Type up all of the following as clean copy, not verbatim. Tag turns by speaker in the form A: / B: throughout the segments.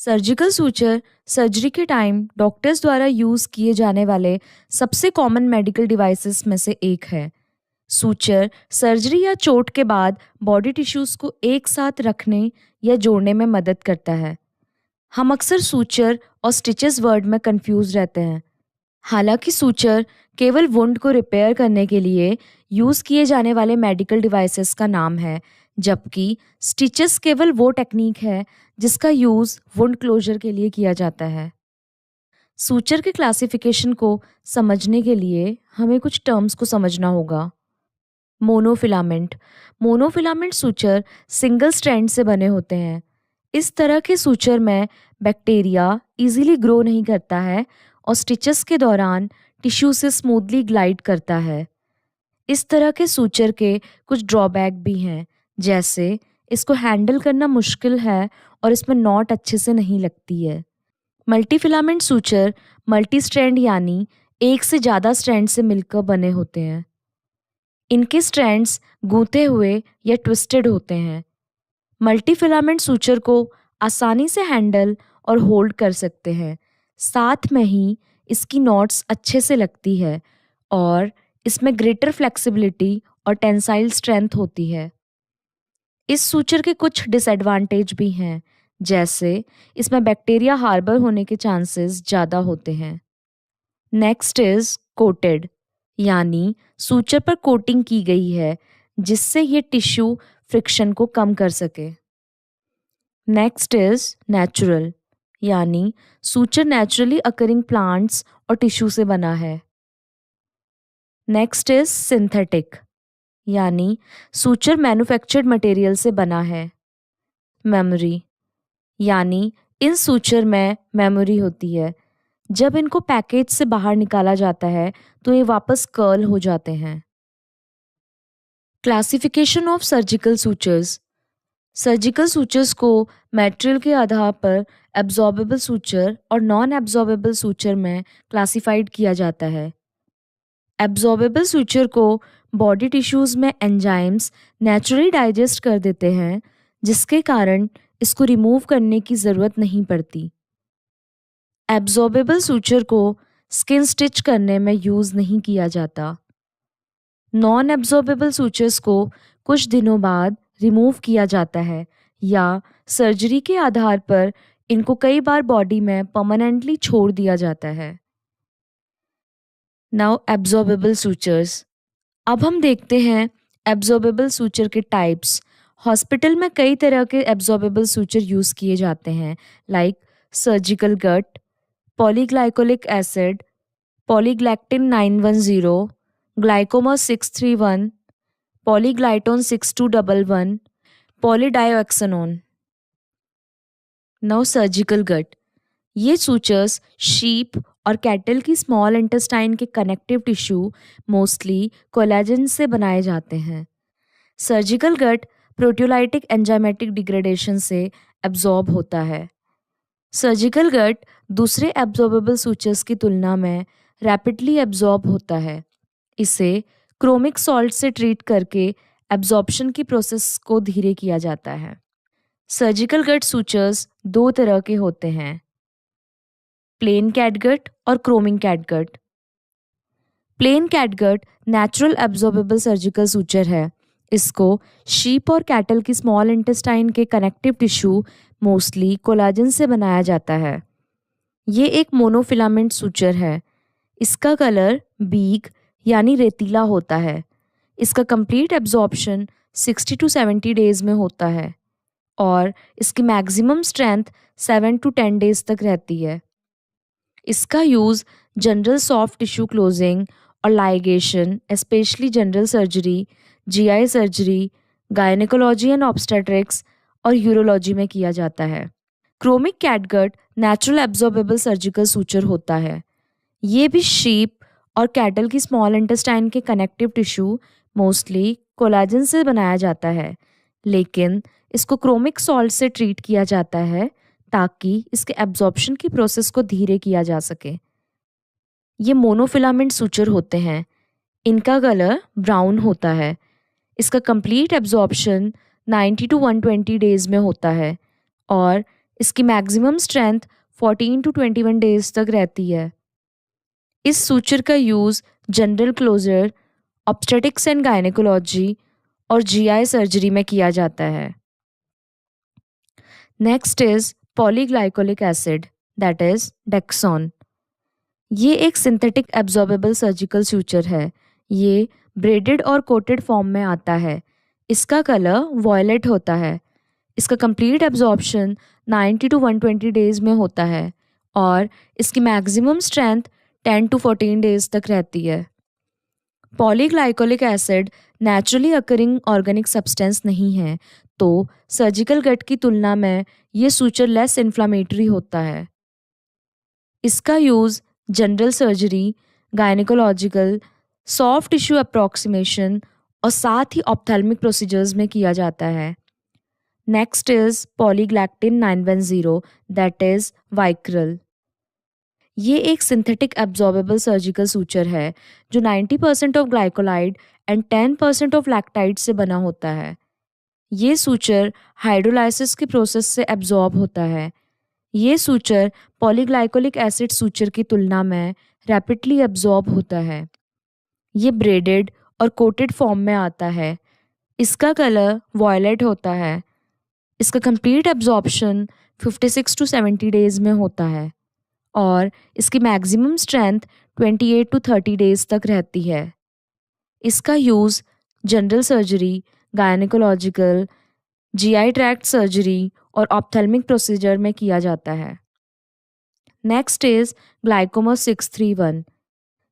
A: Surgical suture surgery के time doctors द्वारा use किए जाने वाले सबसे कॉमन मेडिकल डिवाइसेस में से एक है। सूचर सर्जरी या चोट के बाद बॉडी टिश्यूज़ को एक साथ रखने या जोड़ने में मदद करता है। हम अक्सर सूचर और स्टिचेस वर्ड में कंफ्यूज रहते हैं। हालांकि सूचर केवल वुंड को रिपेयर करने के लिए यूज़ किए जाने वाले मेडिकल डिवाइसेस का नाम है, जबकि स्टिचेस केवल वो टेक्निक है जिसका यूज़ वुंड क्लोजर के लिए किया जाता है। सूचर के क्लासिफिकेशन को समझने के लिए हमें कुछ टर्म्स को समझना होगा। Monofilament monofilament suture single strand से बने होते हैं। इस तरह के सूचर में बैक्टीरिया इजीली ग्रो नहीं करता है और स्टिचेस के दौरान टिश्यू से स्मूथली ग्लाइड करता है। इस तरह के सूचर के कुछ ड्रॉबैक भी हैं, जैसे इसको हैंडल करना मुश्किल है और इसमें नॉट अच्छे से नहीं लगती है। मल्टीफिलामेंट सूचर मल्टी स्ट्रैंड यानी एक से ज़्यादा स्ट्रैंड से मिलकर बने होते हैं। इनके स्ट्रैंड्स गूंथे हुए या ट्विस्टेड होते हैं। मल्टीफिलामेंट सूचर को आसानी से हैंडल और होल्ड कर सकते हैं, साथ में ही इसकी नॉट्स अच्छे से लगती है और इसमें ग्रेटर फ्लेक्सिबिलिटी और टेंसाइल स्ट्रेंथ होती है। इस सूचर के कुछ डिसएडवांटेज भी हैं, जैसे इसमें बैक्टीरिया हार्बर होने के चांसेस ज़्यादा होते हैं। नेक्स्ट इज कोटेड, यानी सूचर पर कोटिंग की गई है जिससे ये टिश्यू फ्रिक्शन को कम कर सके। नेक्स्ट इज नेचुरल, यानी सूचर नेचुरली अकरिंग प्लांट्स और टिश्यू से बना है। नेक्स्ट इज सिंथेटिक, यानी सूचर मैन्युफैक्चर्ड मटेरियल से बना है। मेमोरी, यानी इन सूचर में मेमोरी होती है। जब इनको पैकेज से बाहर निकाला जाता है तो ये वापस कर्ल हो जाते हैं। Classification of surgical sutures. Surgical sutures को मटेरियल के आधार पर एब्जॉर्बेबल सूचर और नॉन एब्जॉर्बेबल सूचर में क्लासिफाइड किया जाता है। एब्जॉर्बेबल सूचर को बॉडी टिश्यूज़ में एंजाइम्स नेचुरली डाइजेस्ट कर देते हैं, जिसके कारण इसको रिमूव करने की ज़रूरत नहीं पड़ती। एब्जॉर्बेबल सूचर को स्किन स्टिच करने में यूज़ नहीं किया जाता। नॉन एब्जॉर्बेबल सूचर्स को कुछ दिनों बाद रिमूव किया जाता है या सर्जरी के आधार पर इनको कई बार बॉडी में परमानेंटली छोड़ दिया जाता है। Now absorbable sutures. अब हम देखते हैं एब्जॉर्बेबल सूचर के टाइप्स। हॉस्पिटल में कई तरह के एब्जॉर्बेबल सूचर यूज़ किए जाते हैं, लाइक सर्जिकल गट, पॉलीग्लाइकोलिक एसिड, पॉलीग्लैक्टिन 910, ग्लाइकोमा 631, पॉलीग्लाइटोन 6211, पॉलीडायोक्सेनोन। नाउ सर्जिकल गट। ये सूचर्स शीप और कैटल की स्मॉल इंटेस्टाइन के कनेक्टिव टिश्यू मोस्टली कोलेजन से बनाए जाते हैं। सर्जिकल गट प्रोटियोलाइटिक एंजाइमेटिक डिग्रेडेशन से एब्जॉर्ब होता है। सर्जिकल गट दूसरे एब्जॉर्बेबल सूचर्स की तुलना में रैपिडली एब्जॉर्ब होता है। इसे क्रोमिक सॉल्ट से ट्रीट करके एब्जॉर्प्शन की प्रोसेस को धीरे किया जाता है। सर्जिकल गट सूचर्स दो तरह के होते हैं, प्लेन कैटगट और chromic catgut. Plain catgut natural absorbable surgical suture है। इसको शीप और कैटल की स्मॉल इंटेस्टाइन के कनेक्टिव टिश्यू मोस्टली कोलाजन से बनाया जाता है। ये एक मोनोफिलामेंट सूचर है। इसका कलर बीक यानी रेतीला होता है। इसका कंप्लीट एब्जॉर्प्शन 60 to 70 डेज में होता है और इसकी मैक्सिमम स्ट्रेंथ 7 to 10 डेज तक रहती है। इसका use general soft tissue closing और ligation, specially general surgery, GI surgery, gynaecology and obstetrics और यूरोलॉजी में किया जाता है। Chromic catgut natural absorbable surgical suture होता है। ये भी शीप और कैटल की स्मॉल इंटेस्टाइन के कनेक्टिव टिश्यू मोस्टली कोलाजन से बनाया जाता है, लेकिन इसको क्रोमिक सॉल्ट से ट्रीट किया जाता है ताकि इसके एब्जॉर्प्शन की प्रोसेस को धीरे किया जा सके। ये मोनोफिलामेंट सूचर होते हैं। इनका कलर ब्राउन होता है। इसका कंप्लीट एब्जॉर्प्शन 90 to 120 डेज में होता है और इसकी मैक्सिमम स्ट्रेंथ 14 टू 21 डेज तक रहती है। इस सूचर का use general closure, obstetrics and gynaecology और जीआई सर्जरी में किया जाता है। Next is polyglycolic acid, that is Dexon. ये एक सिंथेटिक एब्जॉर्बेबल सर्जिकल सूचर है। ये ब्रेडेड और कोटेड फॉर्म में आता है। इसका कलर वॉयलेट होता है। इसका कंप्लीट एब्जॉर्प्शन 90 टू 120 डेज में होता है और इसकी मैक्सिमम स्ट्रेंथ 10 टू 14 डेज तक रहती है। Polyglycolic acid naturally occurring organic substance नहीं है, तो सर्जिकल गट की तुलना में ये सूचर लेस इन्फ्लामेटरी होता है। इसका use general surgery, gynaecological, soft tissue approximation और साथ ही ऑप्थेल्मिक प्रोसीजर्स में किया जाता है। Next is polyglactin 910, that is Vicryl. ये एक सिंथेटिक एब्जॉर्बेबल सर्जिकल सूचर है जो 90% of glycolide and 10% of lactide से बना होता है। ये सूचर हाइड्रोलाइसिस के प्रोसेस से एब्जॉर्ब होता है। ये सूचर पॉलीग्लाइकोलिक एसिड सूचर की तुलना में रैपिडली एब्जॉर्ब होता है। ये ब्रेडेड और कोटेड फॉर्म में आता है। इसका कलर वॉयलेट होता है। इसका कंप्लीट एब्जॉर्प्शन 56 टू 70 डेज में होता है और इसकी मैक्सिमम स्ट्रेंथ 28 टू 30 डेज तक रहती है। इसका use general surgery, gynaecological, GI tract surgery और ऑप्थेल्मिक प्रोसीजर में किया जाता है। Next is glaucoma 631।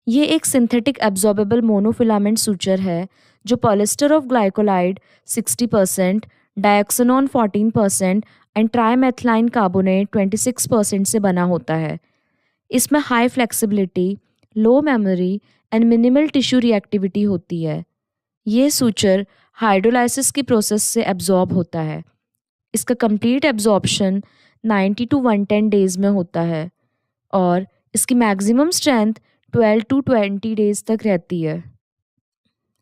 A: ये एक सिंथेटिक एब्जॉर्बेबल मोनोफिलामेंट सूचर है जो पॉलिस्टर ऑफ ग्लाइकोलाइड 60%, डायक्सोनॉन 14% एंड ट्राइमेथिलाइन कार्बोनेट 26% से बना होता है। इसमें high flexibility, low memory and minimal tissue reactivity होती है। ये सूचर हाइड्रोलाइसिस की प्रोसेस से एब्जॉर्ब होता है। इसका कंप्लीट एब्जॉर्प्शन 90 टू 110 डेज में होता है और इसकी मैक्सिमम स्ट्रेंथ 12 टू 20 डेज तक रहती है।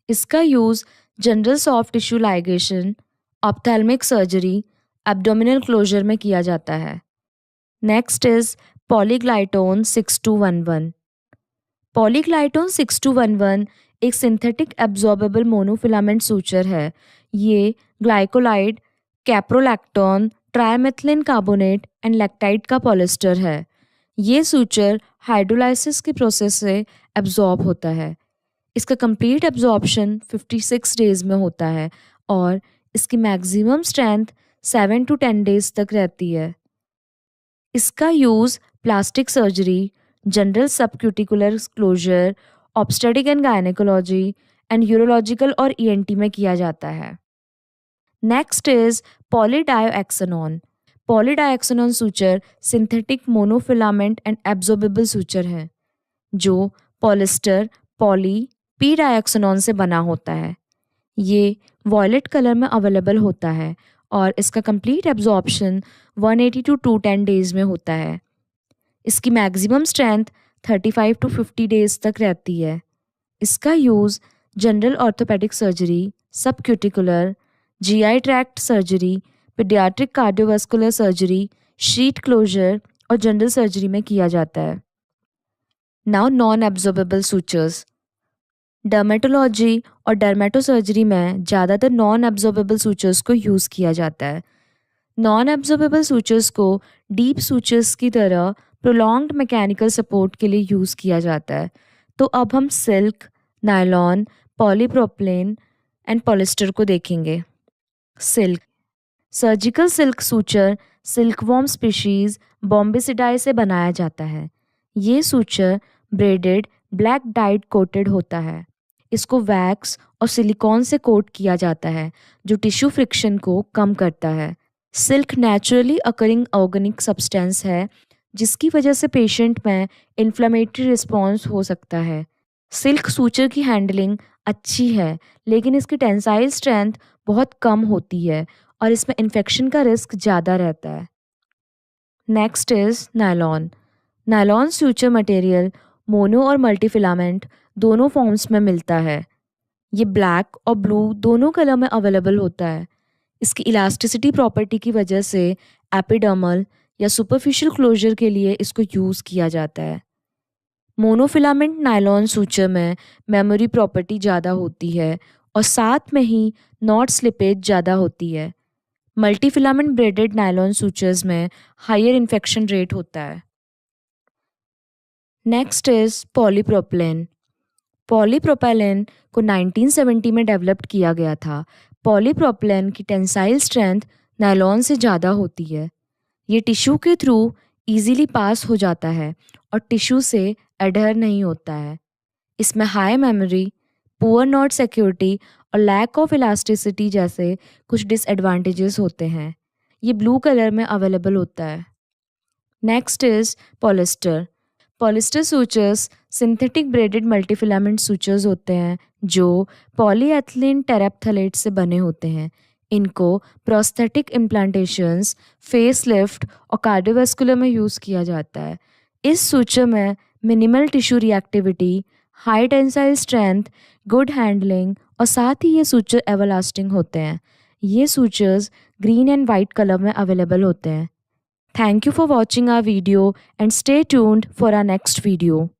A: इसका use general soft tissue ligation, ophthalmic surgery, abdominal closure में किया जाता है। Next is पॉलीग्लाइटोन 6211। पॉलीग्लाइटोन 6211 एक सिंथेटिक एब्जॉर्बेबल मोनोफिलामेंट सूचर है। ये ग्लाइकोलाइड, कैप्रोलैक्टोन, ट्राइमेथिलिन कार्बोनेट एंड लैक्टाइड का पॉलिस्टर है। ये सूचर हाइड्रोलाइसिस की प्रोसेस से एब्जॉर्ब होता है। इसका कंप्लीट एब्जॉर्प्शन 56 डेज में होता है और इसकी मैक्सिमम स्ट्रेंथ 7 टू 10 डेज तक रहती है। इसका use plastic surgery, general subcuticular closure, obstetric and gynaecology and urological और ईएनटी में किया जाता है। Next is polydioxanone. Polydioxanone suture synthetic monofilament and absorbable suture है जो पॉलिस्टर, पॉली, पी डायोक्सोनॉन से बना होता है। ये वॉयलेट कलर में अवेलेबल होता है और इसका कंप्लीट एब्जॉर्प्शन 180 टू 210 डेज में होता है। इसकी मैक्सिमम स्ट्रेंथ 35 टू 50 डेज तक रहती है। इसका use general orthopaedic surgery, subcuticular, GI tract surgery, paediatric cardiovascular surgery, sheet closure और जनरल सर्जरी में किया जाता है। Now non absorbable sutures. Dermatology और डर्मेटोसर्जरी में ज़्यादातर नॉन एब्जॉर्बेबल सूचर्स को यूज़ किया जाता है। नॉन एब्जॉर्बेबल सूचर्स को डीप सूचर्स की तरह प्रोलॉन्ग्ड मैकेनिकल सपोर्ट के लिए यूज़ किया जाता है। तो अब हम silk, nylon, polypropylene and polyester को देखेंगे। Silk. Surgical silk suture silkworm species Bombycidae से बनाया जाता है। ये सूचर ब्रेडेड, ब्लैक डाइड कोटेड होता है। इसको वैक्स और सिलिकॉन से कोट किया जाता है जो टिश्यू फ्रिक्शन को कम करता है। Silk naturally occurring organic substance है जिसकी वजह से पेशेंट में इन्फ्लेमेटरी रिस्पॉन्स हो सकता है। सिल्क सूचर की हैंडलिंग अच्छी है लेकिन इसकी टेंसाइल स्ट्रेंथ बहुत कम होती है और इसमें इन्फेक्शन का रिस्क ज़्यादा रहता है। Next is nylon. Nylon suture material mono और मल्टीफिलामेंट दोनों फॉर्म्स में मिलता है। ये ब्लैक और ब्लू दोनों कलर में अवेलेबल होता है। इसकी इलास्टिसिटी प्रॉपर्टी की वजह से एपिडर्मल या सुपरफिशियल क्लोजर के लिए इसको यूज़ किया जाता है। मोनोफिलामेंट नायलॉन सूचर में मेमोरी प्रॉपर्टी ज़्यादा होती है और साथ में ही नॉट स्लिपेज ज़्यादा होती है। मल्टीफिलामेंट ब्रेडेड नायलॉन सूचर्स में हायर इन्फेक्शन रेट होता है। Next is polypropylene. पॉलीप्रोपिलीन को 1970 में डेवलप्ड किया गया था। पॉलीप्रोपिलीन की टेंसाइल स्ट्रेंथ नायलॉन से ज़्यादा होती है। ये टिश्यू के थ्रू इजीली पास हो जाता है और टिश्यू से एडहर नहीं होता है। इसमें high memory, poor not security और लैक ऑफ इलास्टिसिटी जैसे कुछ डिसएडवांटेजेस होते हैं। ये ब्लू कलर में अवेलेबल होता है। Next is polyester. Polyester sutures synthetic braided multifilament sutures होते हैं जो पॉलीएथिलीन टेरेप्थलेट से बने होते हैं। इनको प्रोस्थेटिक इम्प्लांटेशंस, फेस लिफ्ट और कार्डियोवैस्कुलर में यूज़ किया जाता है। इस सूचर में minimal tissue reactivity, high tensile strength, good handling और साथ ही ये सूचर एवरलास्टिंग होते हैं। ये sutures green and white colour में अवेलेबल होते हैं। Thank you for watching our video and stay tuned for our next video.